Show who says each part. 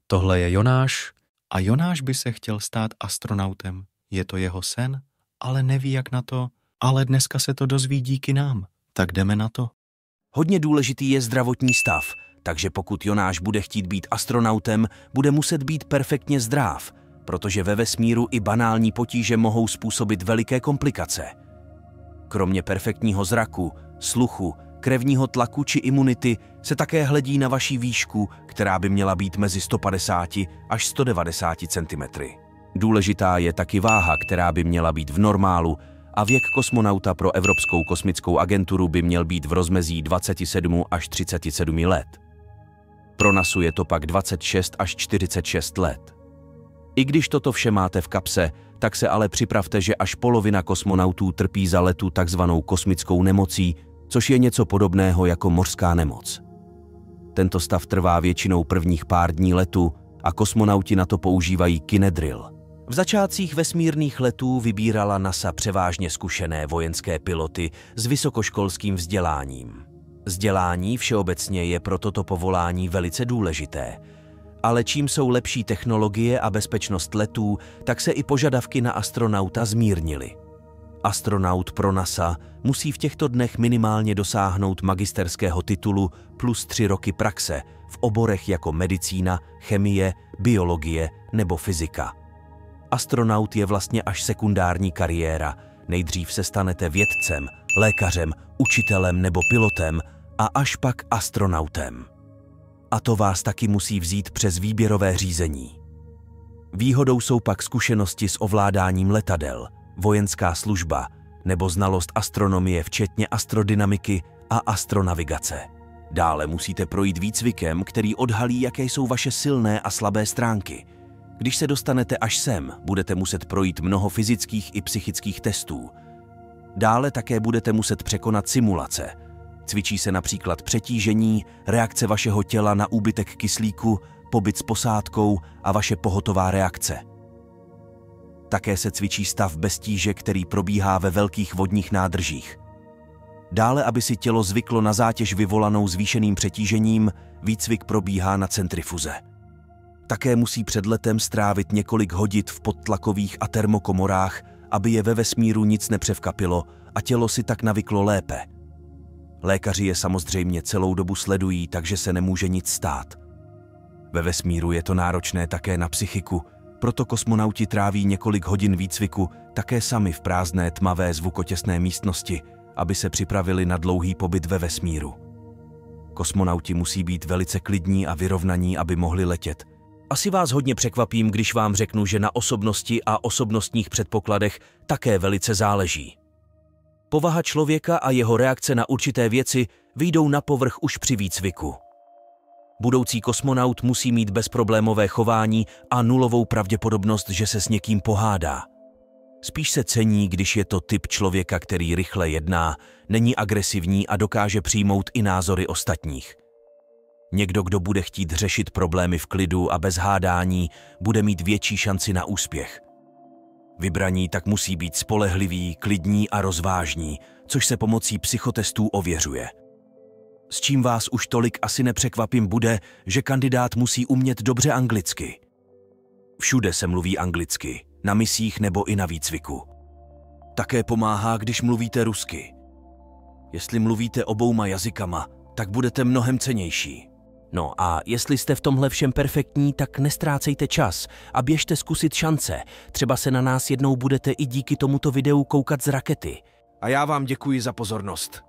Speaker 1: Tohle je Jonáš a Jonáš by se chtěl stát astronautem. Je to jeho sen, ale neví jak na to, ale dneska se to dozví díky nám. Tak jdeme na to.
Speaker 2: Hodně důležitý je zdravotní stav, takže pokud Jonáš bude chtít být astronautem, bude muset být perfektně zdrav, protože ve vesmíru i banální potíže mohou způsobit veliké komplikace. Kromě perfektního zraku, sluchu, krevního tlaku či imunity se také hledí na vaši výšku, která by měla být mezi 150 až 190 cm. Důležitá je taky váha, která by měla být v normálu, a věk kosmonauta pro Evropskou kosmickou agenturu by měl být v rozmezí 27 až 37 let. Pro NASU je to pak 26 až 46 let. I když toto vše máte v kapse, tak se ale připravte, že až polovina kosmonautů trpí za letu takzvanou kosmickou nemocí, což je něco podobného jako mořská nemoc. Tento stav trvá většinou prvních pár dní letu a kosmonauti na to používají kinedril. V začátcích vesmírných letů vybírala NASA převážně zkušené vojenské piloty s vysokoškolským vzděláním. Vzdělání všeobecně je pro toto povolání velice důležité, ale čím jsou lepší technologie a bezpečnost letů, tak se i požadavky na astronauta zmírnily. Astronaut pro NASA musí v těchto dnech minimálně dosáhnout magisterského titulu plus 3 roky praxe v oborech jako medicína, chemie, biologie nebo fyzika. Astronaut je vlastně až sekundární kariéra. Nejdřív se stanete vědcem, lékařem, učitelem nebo pilotem a až pak astronautem. A to vás taky musí vzít přes výběrové řízení. Výhodou jsou pak zkušenosti s ovládáním letadel, vojenská služba nebo znalost astronomie včetně astrodynamiky a astronavigace. Dále musíte projít výcvikem, který odhalí, jaké jsou vaše silné a slabé stránky. Když se dostanete až sem, budete muset projít mnoho fyzických i psychických testů. Dále také budete muset překonat simulace. Cvičí se například přetížení, reakce vašeho těla na úbytek kyslíku, pobyt s posádkou a vaše pohotová reakce. Také se cvičí stav bez tíže, který probíhá ve velkých vodních nádržích. Dále, aby si tělo zvyklo na zátěž vyvolanou zvýšeným přetížením, výcvik probíhá na centrifuze. Také musí před letem strávit několik hodin v podtlakových a termokomorách, aby je ve vesmíru nic nepřevkapilo a tělo si tak navyklo lépe. Lékaři je samozřejmě celou dobu sledují, takže se nemůže nic stát. Ve vesmíru je to náročné také na psychiku, proto kosmonauti tráví několik hodin výcviku také sami v prázdné tmavé zvukotěsné místnosti, aby se připravili na dlouhý pobyt ve vesmíru. Kosmonauti musí být velice klidní a vyrovnaní, aby mohli letět. Asi vás hodně překvapím, když vám řeknu, že na osobnosti a osobnostních předpokladech také velice záleží. Povaha člověka a jeho reakce na určité věci vyjdou na povrch už při výcviku. Budoucí kosmonaut musí mít bezproblémové chování a nulovou pravděpodobnost, že se s někým pohádá. Spíš se cení, když je to typ člověka, který rychle jedná, není agresivní a dokáže přijmout i názory ostatních. Někdo, kdo bude chtít řešit problémy v klidu a bez hádání, bude mít větší šanci na úspěch. Vybraní tak musí být spolehliví, klidní a rozvážní, což se pomocí psychotestů ověřuje. S čím vás už tolik asi nepřekvapím bude, že kandidát musí umět dobře anglicky. Všude se mluví anglicky, na misích nebo i na výcviku. Také pomáhá, když mluvíte rusky. Jestli mluvíte obouma jazykama, tak budete mnohem cennější. No a jestli jste v tomhle všem perfektní, tak nestrácejte čas a běžte zkusit šance. Třeba se na nás jednou budete i díky tomuto videu koukat z rakety.
Speaker 3: A já vám děkuji za pozornost.